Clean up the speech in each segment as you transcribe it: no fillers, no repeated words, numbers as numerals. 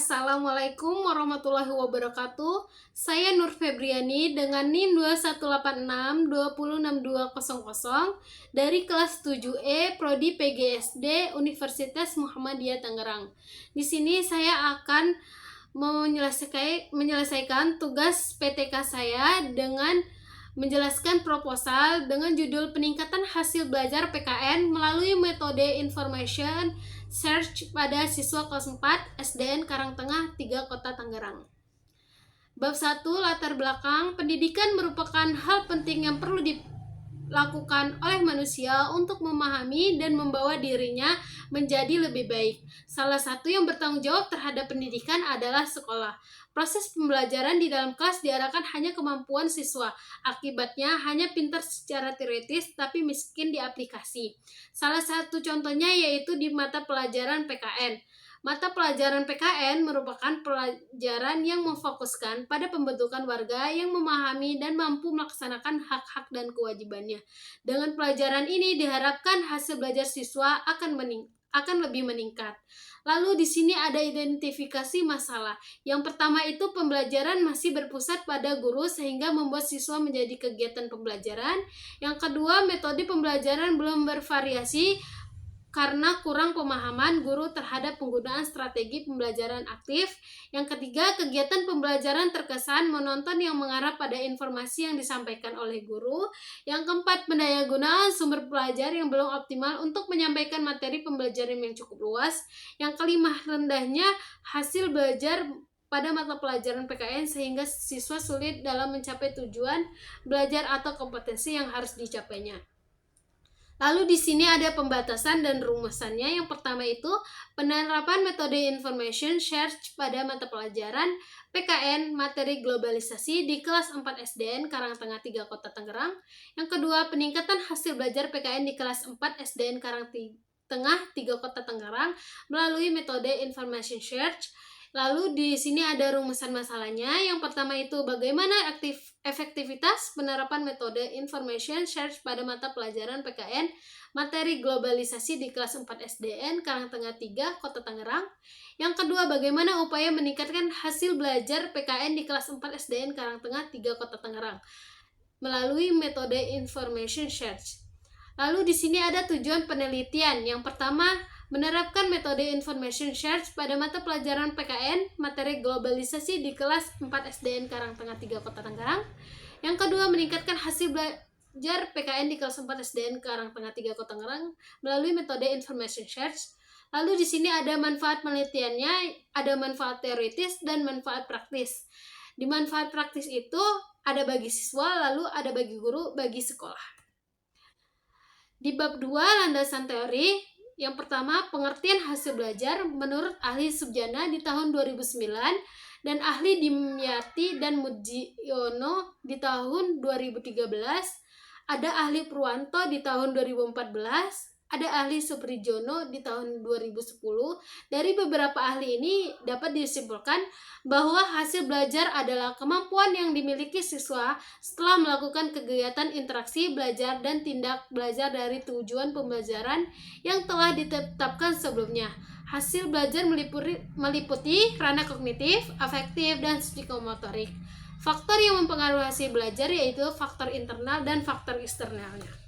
Assalamualaikum warahmatullahi wabarakatuh. Saya Nur Febriani dengan NIM 2186 dari kelas 7E Prodi PGSD Universitas Muhammadiyah Tangerang. Di sini saya akan menyelesaikan tugas PTK saya dengan menjelaskan proposal dengan judul peningkatan hasil belajar PKN melalui metode information search pada siswa kelas 4 SDN Karangtengah 3 Kota Tangerang. Bab 1, latar belakang. Pendidikan merupakan hal penting yang perlu dilakukan oleh manusia untuk memahami dan membawa dirinya menjadi lebih baik. Salah satu yang bertanggung jawab terhadap pendidikan adalah sekolah. Proses pembelajaran di dalam kelas diarahkan hanya kemampuan siswa. Akibatnya hanya pintar secara teoritis tapi miskin di aplikasi. Salah satu contohnya yaitu di mata pelajaran PKN. Mata pelajaran PKN merupakan pelajaran yang memfokuskan pada pembentukan warga yang memahami dan mampu melaksanakan hak-hak dan kewajibannya. Dengan pelajaran ini diharapkan hasil belajar siswa akan lebih meningkat. Lalu di sini ada identifikasi masalah. Yang pertama itu pembelajaran masih berpusat pada guru sehingga membuat siswa menjadi kegiatan pembelajaran. Yang kedua, metode pembelajaran belum bervariasi karena kurang pemahaman guru terhadap penggunaan strategi pembelajaran aktif. Yang ketiga, kegiatan pembelajaran terkesan monoton yang mengarah pada informasi yang disampaikan oleh guru. Yang keempat, pendayagunaan sumber belajar yang belum optimal untuk menyampaikan materi pembelajaran yang cukup luas. Yang kelima, rendahnya hasil belajar pada mata pelajaran PKN sehingga siswa sulit dalam mencapai tujuan belajar atau kompetensi yang harus dicapainya. Lalu di sini ada pembatasan dan rumusannya. Yang pertama itu penerapan metode information search pada mata pelajaran PKN materi globalisasi di kelas 4 SDN Karangtengah 3 Kota Tangerang. Yang kedua, peningkatan hasil belajar PKN di kelas 4 SDN Karangtengah 3 Kota Tangerang melalui metode information search. Lalu di sini ada rumusan masalahnya. Yang pertama itu bagaimana efektivitas penerapan metode information search pada mata pelajaran PKN materi globalisasi di kelas 4 SDN Karangtengah 3 Kota Tangerang. Yang kedua, bagaimana upaya meningkatkan hasil belajar PKN di kelas 4 SDN Karangtengah 3 Kota Tangerang melalui metode information search. Lalu di sini ada tujuan penelitian. Yang pertama, menerapkan metode information search pada mata pelajaran PKN materi globalisasi di kelas 4 SDN Karangtengah 3 Kota Tangerang. Yang kedua, meningkatkan hasil belajar PKN di kelas 4 SDN Karangtengah 3 Kota Tangerang melalui metode information search. Lalu di sini ada manfaat penelitiannya, ada manfaat teoritis dan manfaat praktis. Di manfaat praktis itu ada bagi siswa, lalu ada bagi guru, bagi sekolah. Di bab 2, landasan teori. Yang pertama, pengertian hasil belajar menurut ahli Subjana di tahun 2009 dan ahli Dimyati dan Mujiono di tahun 2013, ada ahli Purwanto di tahun 2014, ada ahli Suprijono di tahun 2010. Dari beberapa ahli ini dapat disimpulkan bahwa hasil belajar adalah kemampuan yang dimiliki siswa setelah melakukan kegiatan interaksi belajar dan tindak belajar dari tujuan pembelajaran yang telah ditetapkan sebelumnya. Hasil belajar meliputi ranah kognitif, afektif, dan psikomotorik. Faktor yang mempengaruhi hasil belajar yaitu faktor internal dan faktor eksternalnya.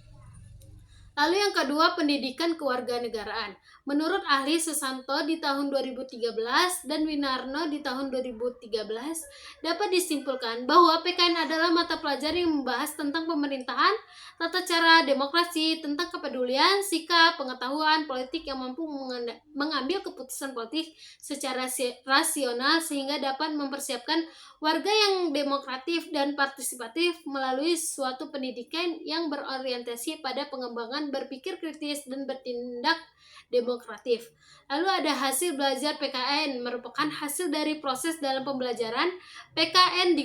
Lalu yang kedua, pendidikan kewarganegaraan. Menurut ahli Susanto di tahun 2013 dan Winarno di tahun 2013, dapat disimpulkan bahwa PKN adalah mata pelajaran yang membahas tentang pemerintahan, tata cara demokrasi, tentang kepedulian, sikap, pengetahuan politik yang mampu mengambil keputusan politik secara rasional sehingga dapat mempersiapkan warga yang demokratif dan partisipatif melalui suatu pendidikan yang berorientasi pada pengembangan berpikir kritis dan bertindak demokratif. Lalu ada hasil belajar PKN, merupakan hasil dari proses dalam pembelajaran PKN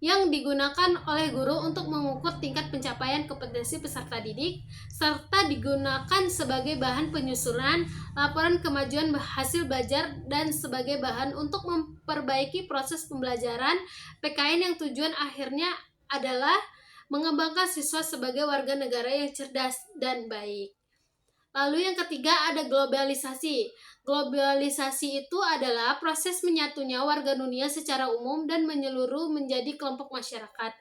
yang digunakan oleh guru untuk mengukur tingkat pencapaian kompetensi peserta didik, serta digunakan sebagai bahan penyusunan laporan kemajuan hasil belajar dan sebagai bahan untuk memperbaiki proses pembelajaran PKN yang tujuan akhirnya adalah mengembangkan siswa sebagai warga negara yang cerdas dan baik. Lalu yang ketiga ada globalisasi. Globalisasi itu adalah proses menyatunya warga dunia secara umum dan menyeluruh menjadi kelompok masyarakat.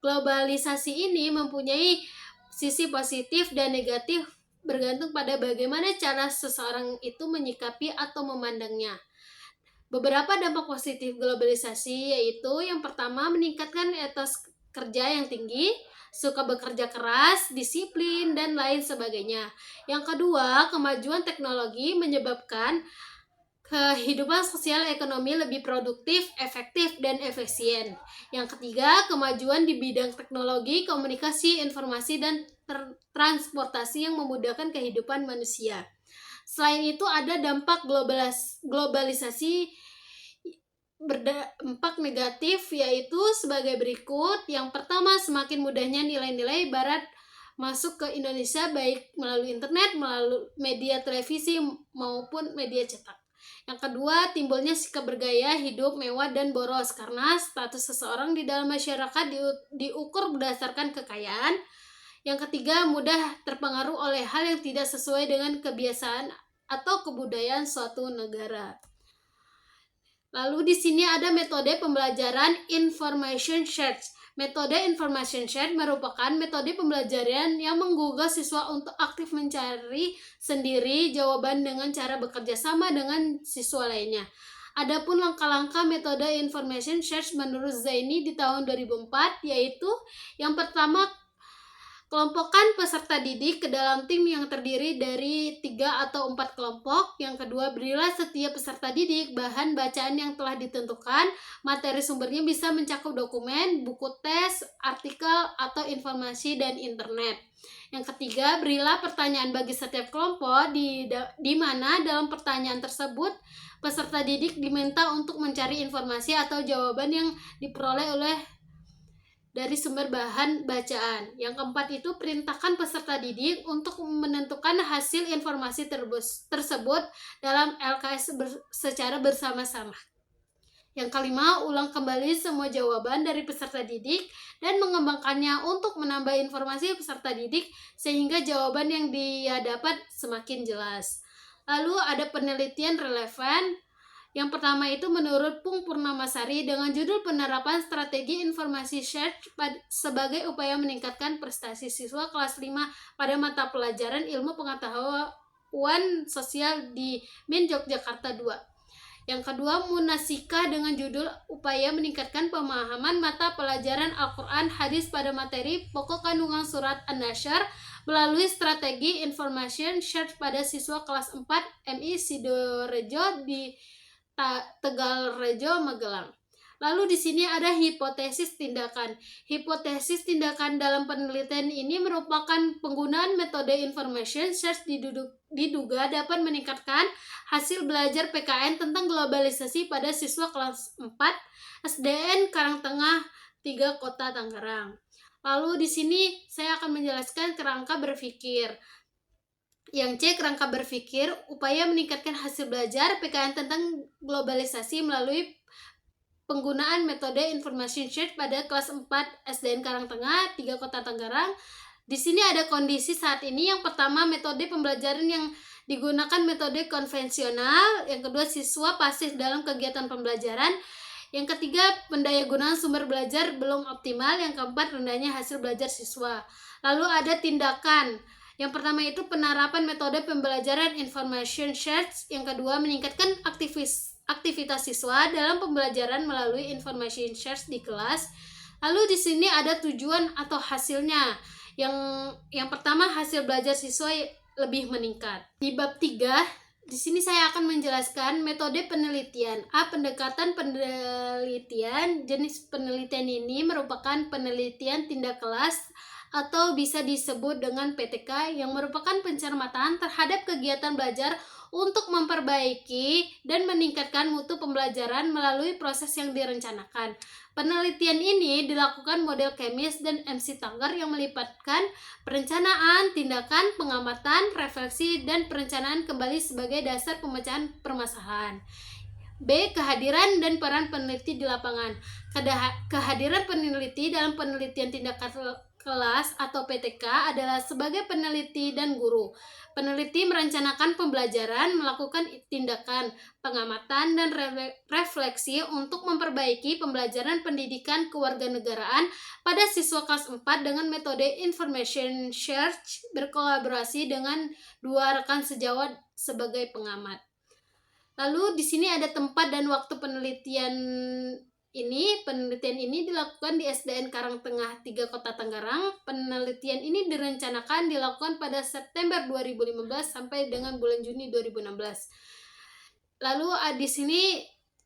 Globalisasi ini mempunyai sisi positif dan negatif bergantung pada bagaimana cara seseorang itu menyikapi atau memandangnya. Beberapa dampak positif globalisasi yaitu yang pertama meningkatkan etos kerja yang tinggi, suka bekerja keras, disiplin, dan lain sebagainya. Yang kedua, kemajuan teknologi menyebabkan kehidupan sosial ekonomi lebih produktif, efektif, dan efisien. Yang ketiga, kemajuan di bidang teknologi, komunikasi, informasi, dan transportasi yang memudahkan kehidupan manusia. Selain itu ada dampak globalisasi berdampak negatif yaitu sebagai berikut. Yang pertama, semakin mudahnya nilai-nilai barat masuk ke Indonesia baik melalui internet, melalui media televisi maupun media cetak. Yang kedua, timbulnya sikap bergaya hidup mewah dan boros karena status seseorang di dalam masyarakat diukur berdasarkan kekayaan. Yang ketiga, mudah terpengaruh oleh hal yang tidak sesuai dengan kebiasaan atau kebudayaan suatu negara. Lalu di sini ada metode pembelajaran information shares. Metode information share merupakan metode pembelajaran yang menggugah siswa untuk aktif mencari sendiri jawaban dengan cara bekerja sama dengan siswa lainnya. Adapun langkah-langkah metode information shares menurut Zaini di tahun 2004 yaitu yang pertama, kelompokkan peserta didik ke dalam tim yang terdiri dari 3 atau 4 kelompok. Yang kedua, berilah setiap peserta didik bahan bacaan yang telah ditentukan. Materi sumbernya bisa mencakup dokumen, buku tes, artikel, atau informasi dan internet. Yang ketiga, berilah pertanyaan bagi setiap kelompok di mana dalam pertanyaan tersebut peserta didik diminta untuk mencari informasi atau jawaban yang diperoleh dari sumber bahan bacaan. Yang keempat itu perintahkan peserta didik untuk menentukan hasil informasi tersebut dalam LKS secara bersama-sama. Yang kelima, ulang kembali semua jawaban dari peserta didik dan mengembangkannya untuk menambah informasi peserta didik sehingga jawaban yang dia dapat semakin jelas. Lalu ada penelitian relevan. Yang pertama itu menurut Pung Purnamasari dengan judul penerapan strategi informasi search sebagai upaya meningkatkan prestasi siswa kelas 5 pada mata pelajaran ilmu pengetahuan sosial di MIN Yogyakarta 2. Yang kedua, Munasika dengan judul upaya meningkatkan pemahaman mata pelajaran Al-Quran hadis pada materi pokok kandungan surat An-Nasyr melalui strategi information search pada siswa kelas 4 MI Sidorejo di Tegalrejo, Magelang. Lalu di sini ada hipotesis tindakan. Hipotesis tindakan dalam penelitian ini merupakan penggunaan metode information search diduga dapat meningkatkan hasil belajar PKN tentang globalisasi pada siswa kelas 4 SDN Karangtengah 3 Kota Tangerang. Lalu di sini saya akan menjelaskan kerangka berpikir. Yang C, kerangka berpikir, upaya meningkatkan hasil belajar PKN tentang globalisasi melalui penggunaan metode information search pada kelas 4 SDN Karangtengah 3 Kota Tangerang. Di sini ada kondisi saat ini. Yang pertama, metode pembelajaran yang digunakan metode konvensional. Yang kedua, siswa pasif dalam kegiatan pembelajaran. Yang ketiga, pendayagunaan sumber belajar belum optimal. Yang keempat, rendahnya hasil belajar siswa. Lalu ada tindakan. Yang pertama itu penerapan metode pembelajaran information search. Yang kedua, meningkatkan aktivitas siswa dalam pembelajaran melalui information search di kelas. Lalu di sini ada tujuan atau hasilnya. Yang pertama, hasil belajar siswa lebih meningkat. Di bab 3, di sini saya akan menjelaskan metode penelitian. A. Pendekatan penelitian. Jenis penelitian ini merupakan penelitian tindak kelas atau bisa disebut dengan PTK yang merupakan pencermatan terhadap kegiatan belajar untuk memperbaiki dan meningkatkan mutu pembelajaran melalui proses yang direncanakan. Penelitian ini dilakukan model kemis dan MC Tanger yang melibatkan perencanaan, tindakan, pengamatan, refleksi, dan perencanaan kembali sebagai dasar pemecahan permasalahan. B. Kehadiran dan peran peneliti di lapangan. Kehadiran peneliti dalam penelitian tindak kelas atau PTK adalah sebagai peneliti dan guru. Peneliti merencanakan pembelajaran, melakukan tindakan, pengamatan, dan refleksi untuk memperbaiki pembelajaran pendidikan kewarganegaraan pada siswa kelas 4 dengan metode information search berkolaborasi dengan 2 rekan sejawat sebagai pengamat. Lalu di sini ada tempat dan waktu penelitian ini. Penelitian ini dilakukan di SDN Karangtengah 3 Kota Tangerang. Penelitian ini direncanakan dilakukan pada September 2015 sampai dengan bulan Juni 2016. Lalu di sini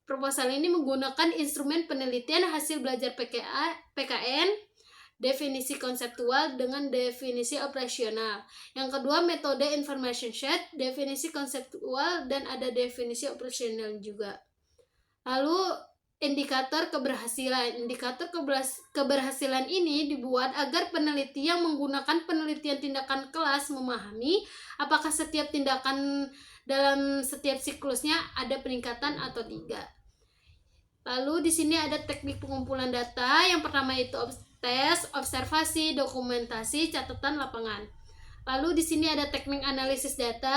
proposal ini menggunakan instrumen penelitian hasil belajar PKN, definisi konseptual dengan definisi operasional. Yang kedua, metode information sheet, definisi konseptual dan ada definisi operasional juga. Lalu indikator keberhasilan. Indikator keberhasilan ini dibuat agar peneliti yang menggunakan penelitian tindakan kelas memahami apakah setiap tindakan dalam setiap siklusnya ada peningkatan atau tidak. Lalu di sini ada teknik pengumpulan data. Yang pertama itu tes, observasi, dokumentasi, catatan lapangan. Lalu di sini ada teknik analisis data.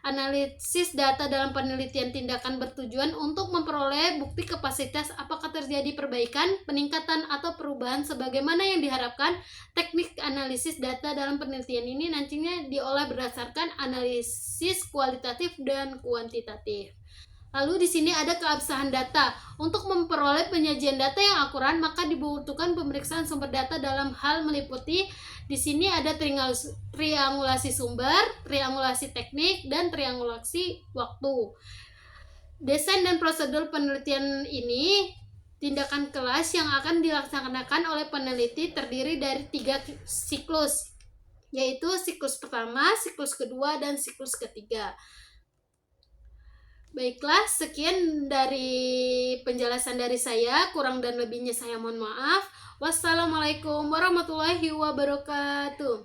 Analisis data dalam penelitian tindakan bertujuan untuk memperoleh bukti kapasitas apakah terjadi perbaikan, peningkatan, atau perubahan sebagaimana yang diharapkan. Teknik analisis data dalam penelitian ini nantinya diolah berdasarkan analisis kualitatif dan kuantitatif. Lalu di sini ada keabsahan data. Untuk memperoleh penyajian data yang akurat, maka dibutuhkan pemeriksaan sumber data dalam hal meliputi di sini ada triangulasi sumber, triangulasi teknik, dan triangulasi waktu. Desain dan prosedur penelitian ini tindakan kelas yang akan dilaksanakan oleh peneliti terdiri dari 3 siklus, yaitu siklus pertama, siklus kedua, dan siklus ketiga. Baiklah, sekian dari penjelasan dari saya. Kurang dan lebihnya saya mohon maaf. Wassalamualaikum warahmatullahi wabarakatuh.